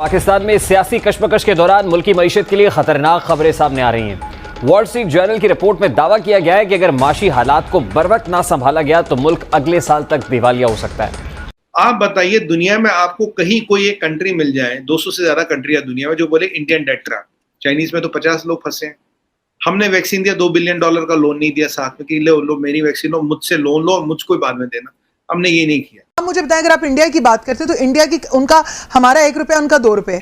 पाकिस्तान में सियासी कशमकश के दौरान मुल्क की मईशत के लिए खतरनाक खबरें सामने आ रही हैं। वॉल स्ट्रीट जर्नल की रिपोर्ट में दावा किया गया है कि अगर माशी हालात को बरवक्त ना संभाला गया तो मुल्क अगले साल तक दिवालिया हो सकता है। आप बताइए, दुनिया में आपको कहीं कोई एक कंट्री मिल जाए, 200 से ज्यादा कंट्री है दुनिया में, जो बोले इंडियन डेट ट्रैप। चाइनीज में तो 50 लोग फंसे हैं। हमने वैक्सीन दिया, $2 बिलियन का लोन नहीं दिया साथ में कि लो मेरी वैक्सीन लो, मुझसे लोन लो और मुझको बाद में देना। हमने ये नहीं किया। आप मुझे बताएं, अगर आप इंडिया की बात करते हैं तो इंडिया की उनका हमारा ₹1 उनका ₹2।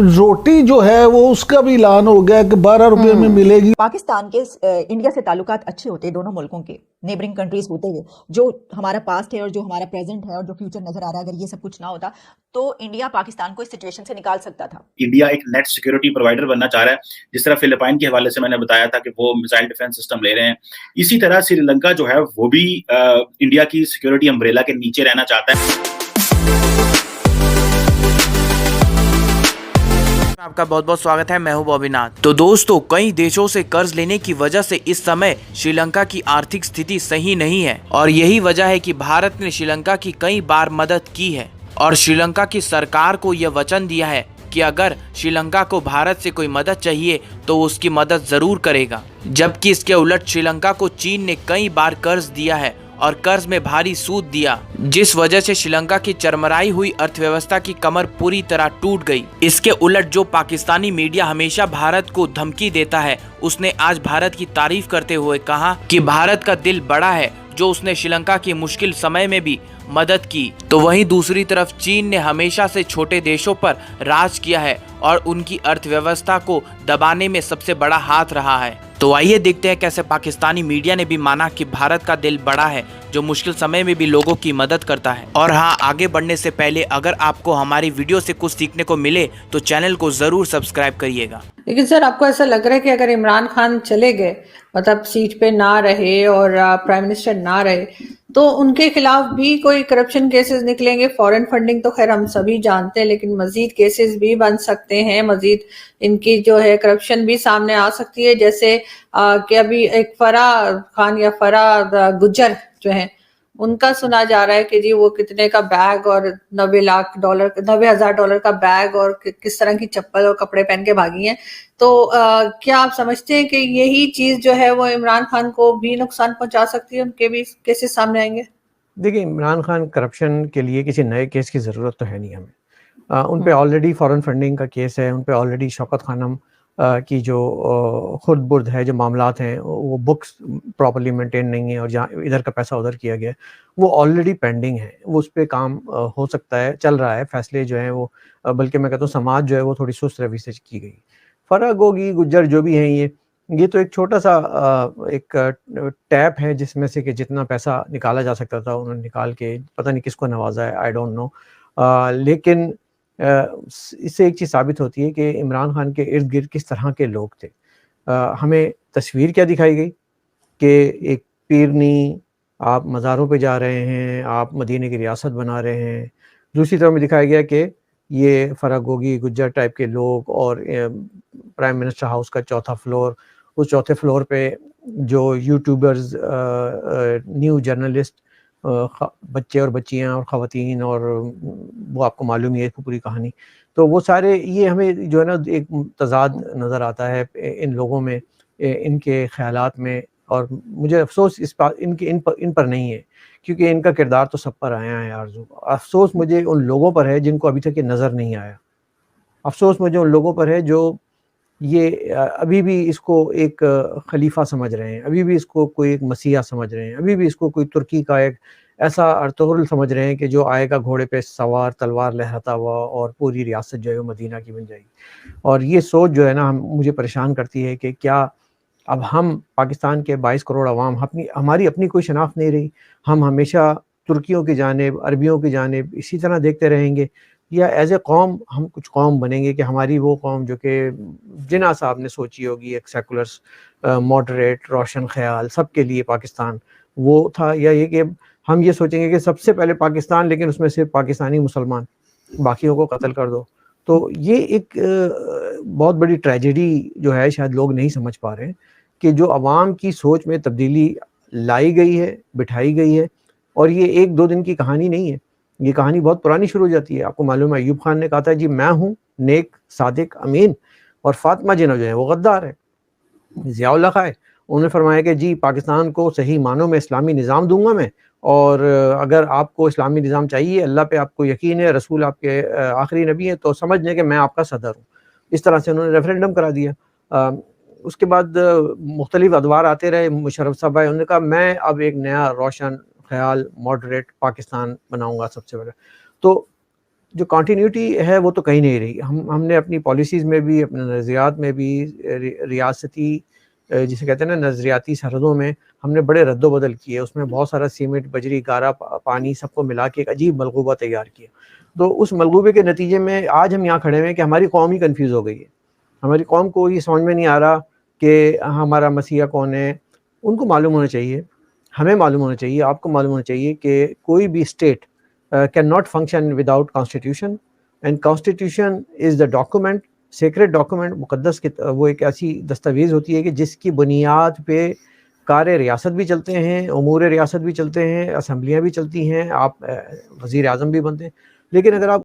रोटी जो है वो उसका भी ऐलान हो गया कि 12 रुपए में मिलेगी। पाकिस्तान के इंडिया से ताल्लुकात अच्छे होते हैं, दोनों मुल्कों के नेबरिंग कंट्रीज होते हुए जो हमारा पास्ट है और जो हमारा प्रेजेंट है और जो फ्यूचर नजर आ रहा है, अगर ये सब कुछ ना होता तो इंडिया पाकिस्तान को इस सिचुएशन से निकाल सकता था। इंडिया एक नेट सिक्योरिटी प्रोवाइडर बनना चाह रहा है, जिस तरह फिलिपाइन के हवाले से मैंने बताया था कि वो मिसाइल डिफेंस सिस्टम ले रहे हैं। इसी तरह श्रीलंका जो है वो भी इंडिया की सिक्योरिटी अम्ब्रेला के नीचे रहना चाहता है। आपका बहुत बहुत स्वागत है। मैं हूं बॉबी नाथ। तो दोस्तों, कई देशों से कर्ज लेने की वजह से इस समय श्रीलंका की आर्थिक स्थिति सही नहीं है और यही वजह है कि भारत ने श्रीलंका की कई बार मदद की है और श्रीलंका की सरकार को यह वचन दिया है कि अगर श्रीलंका को भारत से कोई मदद चाहिए तो उसकी मदद जरूर करेगा। जबकि इसके उलट श्रीलंका को चीन ने कई बार कर्ज दिया है और कर्ज में भारी सूद दिया, जिस वजह से श्रीलंका की चरमराई हुई अर्थव्यवस्था की कमर पूरी तरह टूट गई। इसके उलट जो पाकिस्तानी मीडिया हमेशा भारत को धमकी देता है, उसने आज भारत की तारीफ करते हुए कहा कि भारत का दिल बड़ा है, जो उसने श्रीलंका की मुश्किल समय में भी मदद की। तो वहीं दूसरी तरफ चीन ने हमेशा से छोटे देशों पर राज किया है और उनकी अर्थव्यवस्था को दबाने में सबसे बड़ा हाथ रहा है। तो आइए देखते हैं कैसे पाकिस्तानी मीडिया ने भी माना कि भारत का दिल बड़ा है, जो मुश्किल समय में भी लोगों की मदद करता है। और हाँ, आगे बढ़ने से पहले अगर आपको हमारी वीडियो से कुछ सीखने को मिले तो चैनल को जरूर सब्सक्राइब करिएगा। लेकिन सर, आपको ऐसा लग रहा है कि अगर इमरान खान चले गए, मतलब सीट पे ना रहे और प्राइम मिनिस्टर ना रहे, तो उनके खिलाफ भी कोई करप्शन केसेस निकलेंगे? फॉरेन फंडिंग तो खैर हम सभी जानते हैं, लेकिन मजीद केसेस भी बन सकते हैं, मजीद इनकी जो है करप्शन भी सामने आ सकती है। जैसे कि अभी एक फराह खान या फराह गुज्जर जो है, उनका सुना जा रहा है कि जी वो कितने का बैग और $90,000 का बैग और किस तरह की चप्पल और कपड़े पहन के भागी हैं। तो क्या आप समझते हैं कि यही चीज जो है वो इमरान खान को भी नुकसान पहुंचा सकती है? उनके भी केसेस सामने आएंगे? देखिए, इमरान खान करप्शन के लिए किसी नए केस की ज़रूरत तो है नहीं हमें। उन पे ऑलरेडी फॉरेन फंडिंग का केस है, उन पे ऑलरेडी शौकत खानम की जो खुर्द बुर्द है, जो मामलात हैं, वो बुक्स प्रॉपर्ली मेंटेन नहीं है और जहाँ इधर का पैसा उधर किया गया, वो ऑलरेडी पेंडिंग है। वो उस पर काम हो सकता है, चल रहा है। फैसले जो हैं वो बल्कि मैं कहता हूँ समाज जो है वो थोड़ी सुस्त रवि से की गई। फराह गोगी गुज्जर जो भी हैं, ये तो एक छोटा सा एक टैप है जिसमें से कि जितना पैसा निकाला जा सकता था उन्होंने निकाल के पता नहीं किसको नवाजा है, आई डोंट नो। लेकिन इससे एक चीज़ साबित होती है कि इमरान खान के इर्द गिर्द किस तरह के लोग थे। हमें तस्वीर क्या दिखाई गई कि एक पीरनी, आप मज़ारों पे जा रहे हैं, आप मदीने की रियासत बना रहे हैं। दूसरी तरफ में दिखाया गया कि ये फराह गोगी गुज्जर टाइप के लोग और प्राइम मिनिस्टर हाउस का चौथा फ्लोर, उस चौथे फ्लोर पे जो यूट्यूबर्स, न्यू जर्नलिस्ट, बच्चे और बच्चियां और ख़वातीन, और वो आपको मालूम ही है पूरी कहानी। तो वो सारे, ये हमें जो है ना एक तज़ाद नज़र आता है इन लोगों में, इनके ख़यालात में। और मुझे अफसोस इस बात इन पर नहीं है, क्योंकि इनका किरदार तो सब पर आया है आरज़ू। अफसोस मुझे उन लोगों पर है जिनको अभी तक ये नज़र नहीं आया। अफसोस मुझे उन लोगों पर है जो ये अभी भी इसको एक खलीफा समझ रहे हैं, अभी भी इसको कोई एक मसीहा समझ रहे हैं, अभी भी इसको कोई तुर्की का एक ऐसा अर्तुगरुल समझ रहे हैं कि जो आएगा घोड़े पे सवार, तलवार लहराता हुआ, और पूरी रियासत जो है वो मदीना की बन जाएगी। और ये सोच जो है ना मुझे परेशान करती है कि क्या अब हम पाकिस्तान के 22 करोड़ अवाम हमारी अपनी कोई शनाख्त नहीं रही? हम हमेशा तुर्कियों की जानिब, अरबियों की जानिब इसी तरह देखते रहेंगे, या एज ए कौम हम कुछ कौम बनेंगे कि हमारी वो कौम जो कि जिन्ना साहब ने सोची होगी, एक सेकुलर, मॉडरेट, रोशन ख्याल, सबके लिए पाकिस्तान वो था, या ये कि हम ये सोचेंगे कि सबसे पहले पाकिस्तान, लेकिन उसमें सिर्फ पाकिस्तानी मुसलमान, बाकियों को कत्ल कर दो। तो ये एक बहुत बड़ी ट्रेजेडी जो है, शायद लोग नहीं समझ पा रहे हैं कि जो अवाम की सोच में तब्दीली लाई गई है, बिठाई गई है, और ये 1-2 दिन की कहानी नहीं है। ये कहानी बहुत पुरानी शुरू हो जाती है। आपको मालूम है अयूब खान ने कहा था जी मैं हूँ नेक, सादिक, अमीन, और फातिमा जिन्ना जो है वो गद्दार है। ज़ियाउल्लाह खां उन्होंने फरमाया कि जी पाकिस्तान को सही मानों में इस्लामी निज़ाम दूंगा मैं, और अगर आपको इस्लामी निज़ाम चाहिए, अल्लाह पे आपको यकीन है, रसूल आपके आखिरी नबी हैं, तो समझ लें कि मैं आपका सदर हूँ। इस तरह से उन्होंने रेफरेंडम करा दिया। उसके बाद मुख्तलिफ अदवार आते रहे। मुशर्रफ साहब आए, उन्होंने कहा मैं अब एक नया रोशन ख्याल मॉडरेट पाकिस्तान बनाऊंगा सबसे बड़ा। तो जो कंटिन्यूटी है वो तो कहीं नहीं रही। हमने अपनी पॉलिसीज़ में भी, अपने नज़रियात में भी, रियासती जिसे कहते हैं ना नज़रियाती सरहदों में हमने बड़े रद्दोबदल किए। उसमें बहुत सारा सीमेंट, बजरी, गारा, पानी सबको मिला के एक अजीब मलगूबा तैयार किया। तो उस मलगूबे के नतीजे में आज हम यहाँ खड़े हुए हैं कि हमारी कौम ही कन्फ्यूज़ हो गई है। हमारी कौम को ये समझ में नहीं आ रहा कि हमारा मसीहा कौन है। उनको मालूम होना चाहिए, हमें मालूम होना चाहिए, आपको मालूम होना चाहिए कि कोई भी state can not function without constitution, and constitution is the document, sacred document, मुकद्दस वो एक ऐसी दस्तावेज़ होती है कि जिसकी बुनियाद पे कार्य रियासत भी चलते हैं, उमूर रियासत भी चलते हैं, असम्बलियाँ भी चलती हैं, आप वज़ीर आज़म भी बनते हैं। लेकिन अगर आप